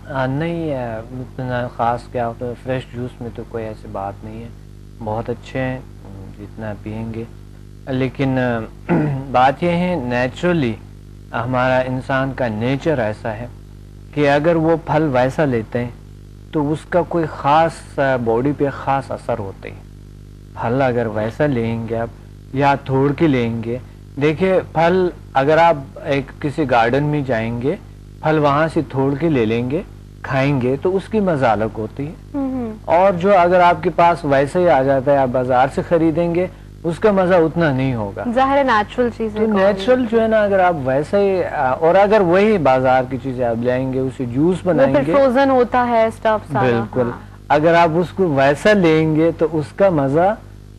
نہیں اتنا خاص کیا ہوتا ہے، فریش جوس میں تو کوئی ایسی بات نہیں ہے، بہت اچھے ہیں جتنا پئیں گے، لیکن بات یہ ہے نیچرلی ہمارا انسان کا نیچر ایسا ہے کہ اگر وہ پھل ویسا لیتے ہیں تو اس کا کوئی خاص باڈی پہ خاص اثر ہوتے ہیں. پھل اگر ویسا لیں گے آپ یا توڑ کے لیں گے، دیکھیں پھل اگر آپ ایک کسی گارڈن میں جائیں گے، پھل وہاں سے توڑ کے لے لیں گے کھائیں گے تو اس کی مزہ الگ ہوتی ہے، اور جو اگر آپ کے پاس ویسے ہی آ جاتا ہے آپ بازار سے خریدیں گے اس کا مزہ اتنا نہیں ہوگا. ظاہر نیچرل چیزیں تو نیچرل جو ہے نا، اگر آپ ویسے ہی اور اگر وہی بازار کی چیزیں آپ لائیں گے اسے جوس بنائیں گے، فروزن ہوتا ہے اسٹف سارا. بالکل اگر آپ اس کو ویسا لیں گے تو اس کا مزہ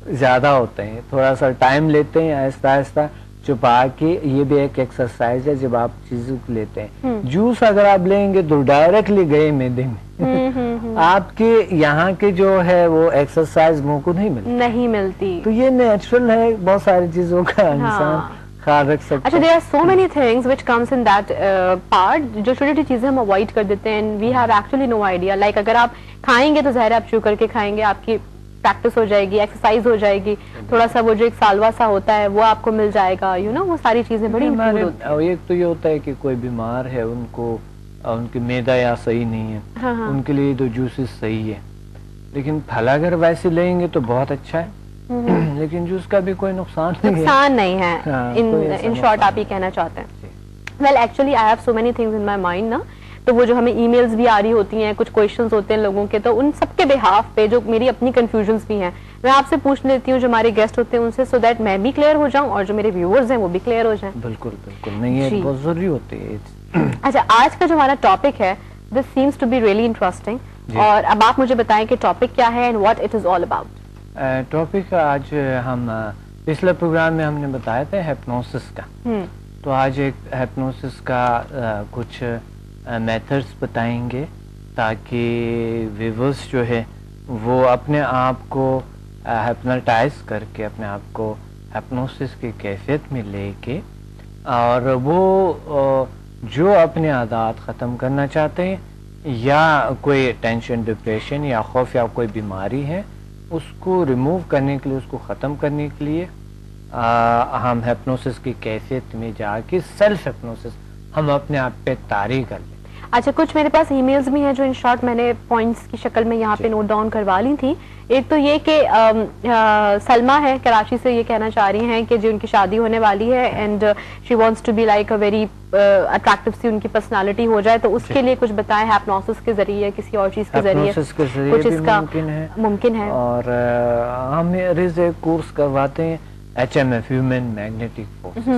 زیادہ ہوتا ہے. تھوڑا سا ٹائم لیتے ہیں آہستہ آہستہ چھپا کے، یہ بھی ایک ایکسرسائز ہے جب آپ چیزوں کو لیتے ہیں. جوس اگر آپ لیں گے تو ڈائریکٹلی گئے میدے میں، آپ کے یہاں کے جو ہے وہ ایکسرسائز منہ کو نہیں ملتی. تو یہ نیچرل ہے، بہت ساری چیزوں کا انسان خیال رکھ سکتا ہے. اچھا، there are so many things which comes in that part جو چھوٹی چھوٹی چیزیں ہم اوائڈ کر دیتے ہیں. we have actually no idea. like اگر آپ کھائیں گے تو ظاہر آپ چو کر کے کھائیں گے، آپ کی پریکٹس ہو جائے گی، ایکسرسائز ہو جائے گی، تھوڑا سا وہ جو ایک سالوا سا ہوتا ہے وہ آپ کو مل جائے گا. وہ ساری چیزیں بڑی امپروو ہوتی ہیں. ایک تو یہ ہوتا ہے کہ کوئی بیمار ہے، ان کو ان کی معدہ یا صحیح نہیں ہے، ان کے لیے تو جوسز صحیح ہے. لیکن پھل اگر ویسے لیں گے تو بہت اچھا ہے، لیکن جوس کا بھی کوئی نقصان نہیں ہے. ان شارٹ آپ یہ کہنا چاہتے ہیں. Well actually I have so many things in my mind نا، تو وہ جو ہمیں ای میلز بھی آ رہی ہوتی ہیں، کچھ کویشچنز ہوتے ہیں لوگوں کے، تو ان سب کے بہاف پہ جو میری اپنی کنفیوژنس بھی ہیں میں آپ سے پوچھ لیتی ہوں، جو ہمارے گیسٹ ہوتے ہیں ان سے، سو دیٹ میں بھی کلیئر ہو جاؤں اور جو میرے ویورز ہیں وہ بھی کلیئر ہو جائیں. بالکل بالکل، نہیں یہ بہت ضروری ہوتی ہے. اچھا، آج کا جو ہمارا ٹاپک ہے this seems to be really interesting, اور اب آپ مجھے بتائیں کہ ٹاپک کیا ہے and what it is all about. Topic آج ہم پچھلے پروگرام میں ہم نے بتایا تھا ہیپنوسس کا، تو آج ایک ہیپنوسس کا کچھ میتھڈس بتائیں گے تاکہ ویورز جو ہے وہ اپنے آپ کو ہیپنوٹائز کر کے اپنے آپ کو ہیپنوسس کی کیفیت میں لے کے، اور وہ جو اپنے عادات ختم کرنا چاہتے ہیں یا کوئی ٹینشن، ڈپریشن یا خوف یا کوئی بیماری ہے اس کو ریموو کرنے کے لیے، اس کو ختم کرنے کے لیے ہم ہیپنوسس کی کیفیت میں جا کے سیلف ہیپنوسس ہم اپنے آپ پہ طاری کر لیں. اچھا، کچھ میرے پاس ای میلز بھی ہیں جو ان شارٹ میں نے پوائنٹس کی شکل میں یہاں پہ نوٹ ڈاؤن کروا لی تھی. ایک تو یہ کہ سلمہ ہے کراچی سے، یہ کہنا چاہ رہی ہیں کہ جو ان کی شادی ہونے والی ہے and she wants to be like a very attractive سی ان کی پرسنالٹی ہو جائے، تو اس کے لیے کچھ بتائیں ہیپنوسس کے ذریعے یا کسی اور چیز کے ذریعے کچھ اس کا ممکن ہے. اور ہم ایک کورس کرواتے ہیں HMF، ہیومن میگنیٹک فورس.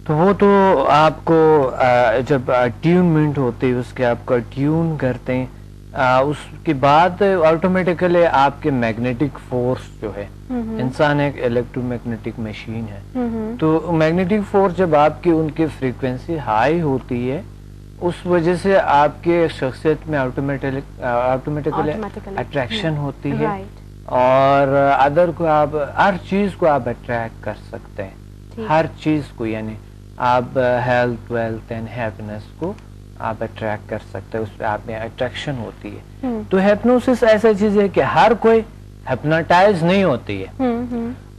تو وہ تو آپ کو جب ٹیونمنٹ ہوتی ہے اس کے آپ کا ٹیون کرتے ہیں، اس کے بعد آٹومیٹیکلی آپ کے میگنیٹک فورس جو ہے، انسان ایک الیکٹرو میگنیٹک مشین ہے، تو میگنیٹک فورس جب آپ کی ان کی فریکوینسی ہائی ہوتی ہے اس وجہ سے آپ کے شخصیت میں آٹومیٹیکلی اٹریکشن ہوتی ہے، اور ادر کو آپ ہر چیز کو آپ اٹریکٹ کر سکتے ہیں، ہر چیز کو، یعنی آپ ہیلتھ، ویلتھ اینڈ ہیپینس کو آپ اٹریکٹ کر سکتے ہیں، اس پہ آپ میں اٹریکشن ہوتی ہے. تو ہیپنوسس ایسا چیز ہے کہ ہر کوئی ہیپنوٹائز نہیں ہوتی ہے.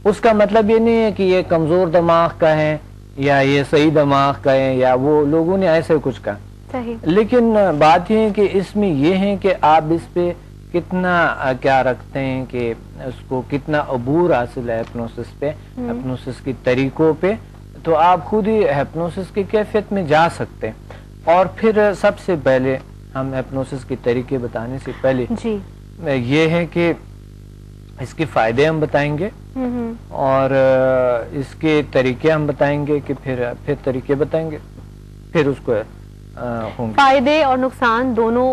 اس کا مطلب یہ نہیں ہے کہ یہ کمزور دماغ کا ہے یا یہ صحیح دماغ کا ہے، یا وہ لوگوں نے ایسے کچھ کہا. لیکن بات یہ ہے کہ اس میں یہ ہے کہ آپ اس پہ کتنا کیا رکھتے ہیں، کہ اس کو کتنا عبور حاصل ہے ہیپنوسس پہ، ہیپنوسس کی طریقوں پہ، تو آپ خود ہی ہیپنوسس کی کیفیت میں جا سکتے ہیں. اور پھر سب سے پہلے ہم ہیپنوسس کے طریقے بتانے سے پہلے یہ ہے کہ اس کے فائدے ہم بتائیں گے اور اس کے طریقے ہم بتائیں گے، کہ پھر طریقے بتائیں گے، پھر اس کو ہوں گے. فائدے اور نقصان دونوں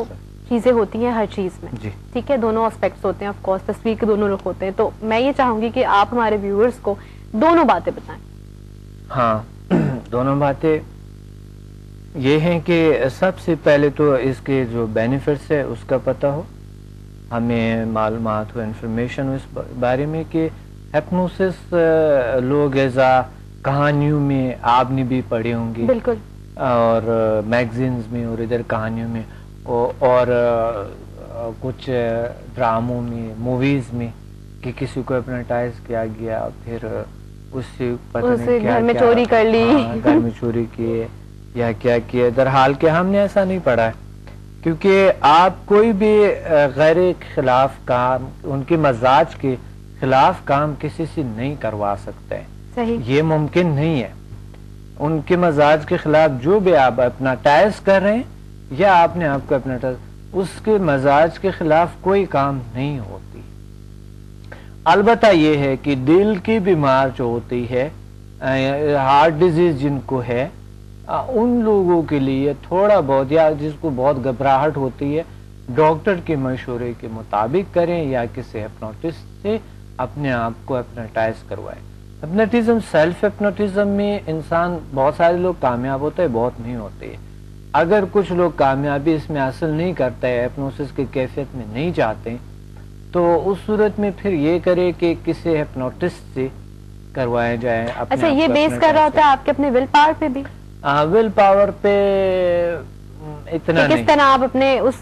چیزیں ہوتی ہیں ہر چیز میں، ٹھیک ہے، دونوں اسپیکٹس ہوتے ہیں، آف کورس تصویر کے دونوں رخ ہوتے ہیں. تو میں یہ چاہوں گی کہ آپ ہمارے ویورز کو دونوں باتیں بتائیں. ہاں، دونوں باتیں یہ ہیں کہ سب سے پہلے تو اس کے جو بینیفٹس ہے اس کا پتہ ہو، ہمیں معلومات ہو، انفارمیشن ہو اس بارے میں کہ ہیپنوسس لوگ ایزا کہانیوں میں آپ نے بھی پڑھی ہوں گی، بالکل، اور میگزینز میں اور ادھر کہانیوں میں اور کچھ ڈراموں میں موویز میں کہ کسی کو ہپنوٹائز کیا گیا پھر اس سے پتہ نہیں کیا گھر میں چوری کر لی، گھر میں چوری کیے یا کیا کیے، درحال کہ ہم نے ایسا نہیں پڑھا ہے، کیونکہ آپ کوئی بھی غیر خلاف کام، ان کے مزاج کے خلاف کام کسی سے نہیں کروا سکتے ہیں، صحیح، یہ ممکن نہیں ہے۔ ان کے مزاج کے خلاف جو بھی آپ اپنا ٹائز کر رہے ہیں یا آپ نے آپ کو اپنا ٹائز، اس کے مزاج کے خلاف کوئی کام نہیں ہوتی۔ البتہ یہ ہے کہ دل کی بیمار جو ہوتی ہے، ہارٹ ڈیزیز جن کو ہے، ان لوگوں کے لیے تھوڑا بہت، یا جس کو بہت گھبراہٹ ہوتی ہے، ڈاکٹر کے مشورے کے مطابق کریں یا کسی ہپنوٹسٹ سے اپنے آپ کو ہپنوٹائز کروائیں۔ ہپنوٹزم، سیلف ہپنوٹزم میں انسان، بہت سارے لوگ کامیاب ہوتے ہیں، بہت نہیں ہوتے ہیں۔ اگر کچھ لوگ کامیابی اس میں حاصل نہیں کرتے ہیں، ہپنوسس کی کیفیت میں نہیں جاتے، تو اس صورت میں پھر یہ کرے کہ کسی ہپنوٹسٹ سے کروایا جائے۔ اچھا، یہ بیس کر رہا ہوتا ہے آپ کے اپنے ول پاور پہ بھی؟ ول پاور پہ اتنا نہیں، کس طرح آپ اپنے اس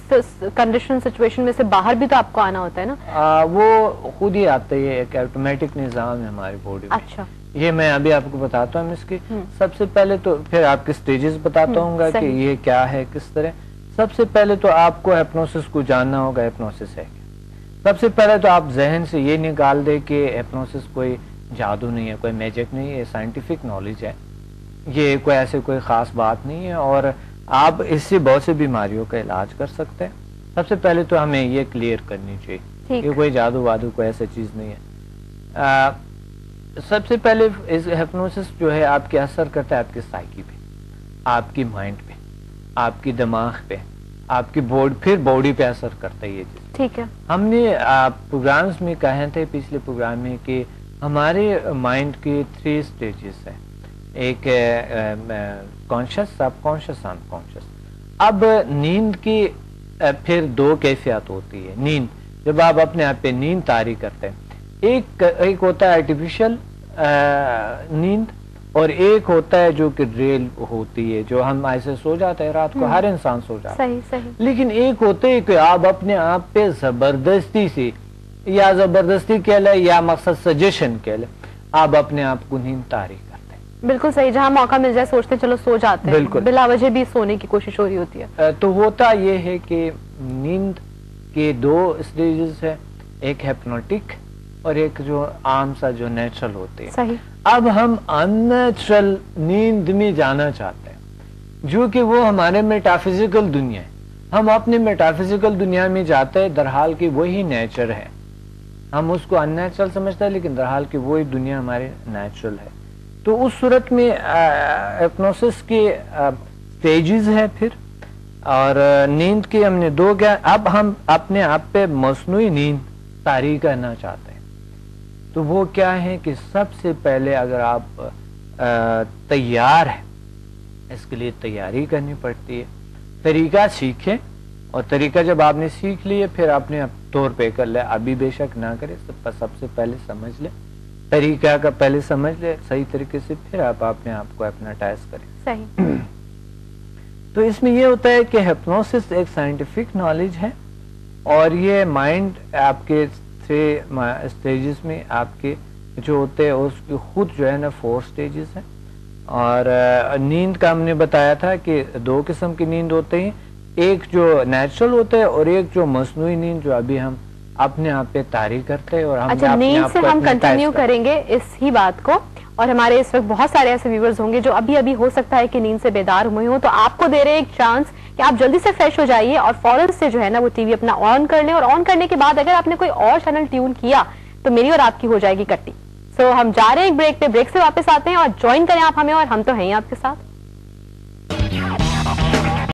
کنڈیشن سچویشن میں سے باہر بھی تو آپ کو آنا ہوتا ہے نا؟ وہ خود ہی آتا ہے، ایک آٹومیٹک نظام ہے ہماری باڈی میں۔ اچھا، یہ میں ابھی آپ کو بتاتا ہوں اس کی سب سے پہلے تو، پھر آپ کے سٹیجز بتاتا ہوں گا کہ یہ کیا ہے کس طرح۔ سب سے پہلے تو آپ کو ہپنوسس کو جاننا ہوگا، ہپنوسس ہے کیا۔ سب سے پہلے تو آپ ذہن سے یہ نکال دے کہ ہپنوسس کوئی جادو نہیں ہے، کوئی میجک نہیں ہے، یہ سائنٹیفک نالج ہے، یہ کوئی ایسے کوئی خاص بات نہیں ہے، اور آپ اس سے بہت سی بیماریوں کا علاج کر سکتے ہیں۔ سب سے پہلے تو ہمیں یہ کلیئر کرنی چاہیے کہ کوئی جادو وادو کوئی ایسا چیز نہیں ہے۔ سب سے پہلے ہپنوسس جو ہے آپ کے اثر کرتا ہے آپ کی سائیکی پہ، آپ کی مائنڈ پہ، آپ کی دماغ پہ، آپ کی پھر باڈی پہ اثر کرتا ہے یہ چیز۔ ٹھیک ہے، ہم نے پروگرامز میں کہے تھے پچھلے پروگرام میں کہ ہمارے مائنڈ کے 3 سٹیجز ہیں، ایک کانشس، سب کانشس، ان کانشس۔ اب نیند کی پھر 2 کیفیات ہوتی ہے۔ نیند، جب آپ اپنے آپ پہ نیند طاری کرتے ہیں، ایک ہوتا ہے آرٹیفیشل نیند، اور ایک ہوتا ہے جو کہ ریل ہوتی ہے، جو ہم ایسے سو جاتے ہیں رات کو، ہر انسان سو جاتا ہے، صحیح صحیح، لیکن ایک ہوتے ہے کہ آپ اپنے آپ پہ زبردستی سے، یا زبردستی کہہ لیں یا مقصد سجیشن کہہ لیں، آپ اپنے آپ کو نیند طاری کرتے ہیں۔ بالکل صحیح، جہاں موقع مل جائے سوچتے چلو سو جاتے ہیں، بالکل، بلا وجہ بھی سونے کی کوشش ہو رہی ہوتی ہے۔ تو ہوتا یہ ہے کہ نیند کے 2 سٹیجز ہیں، ایک ہپنوٹک اور ایک جو عام سا جو نیچرل ہوتے ہیں۔ صحیح، اب ہم ان نیچرل نیند میں جانا چاہتے ہیں، جو کہ وہ ہمارے میٹافزیکل دنیا ہے۔ ہم اپنے میٹافزیکل دنیا میں جاتے ہیں، درحال کہ وہی نیچر ہے۔ ہم اس کو ان نیچرل سمجھتے ہیں، لیکن درحال کہ وہی دنیا ہمارے نیچرل ہے۔ تو اس صورت میں ہپنوسس کے سٹیجز ہیں پھر، اور نیند کے ہم نے 2 کیا۔ اب ہم اپنے آپ پہ مصنوعی نیند طاری کرنا چاہتے ہیں، تو وہ کیا ہے کہ سب سے پہلے اگر آپ تیار ہیں، اس کے لیے تیاری کرنی پڑتی ہے، طریقہ سیکھیں، اور طریقہ جب آپ نے سیکھ لیے پھر اپنے طور پہ کر لیں، ابھی بے شک نہ کریں، سب سے پہلے سمجھ لیں طریقہ کا، پہلے سمجھ لیں صحیح طریقے سے، پھر آپ اپنے آپ کو ہپنوٹائز کریں۔ صحیح، تو اس میں یہ ہوتا ہے کہ ہپنوسس ایک سائنٹیفک نالج ہے، اور یہ مائنڈ آپ کے 3 سٹیجز میں آپ کے جو ہوتے ہیں، اس کی خود جو ہے نا 4 سٹیجز ہیں۔ اور نیند کا ہم نے بتایا تھا کہ 2 قسم کی نیند ہوتے ہیں، ایک جو نیچرل ہوتا ہے اور ایک جو مصنوعی نیند جو ابھی ہم اپنے آپ پہ طاری کرتے ہیں، اور ہم اچھا، نیند سے ہم کنٹینیو کریں گے اس ہی بات کو، اور ہمارے اس وقت بہت سارے ایسے ویورز ہوں گے جو ابھی ہو سکتا ہے کہ نیند سے بیدار ہوئے ہوں، تو آپ کو دے رہے ایک چانس کہ آپ جلدی سے فریش ہو جائیے اور فوراً سے جو ہے نا وہ ٹی وی اپنا آن کر لیں، اور آن کرنے کے بعد اگر آپ نے کوئی اور چینل ٹیون کیا تو میری اور آپ کی ہو جائے گی کٹی۔ سو ہم جا رہے ہیں ایک بریک پہ، بریک سے واپس آتے ہیں، اور جوائن کریں آپ ہمیں، اور ہم تو ہیں ہی آپ کے ساتھ۔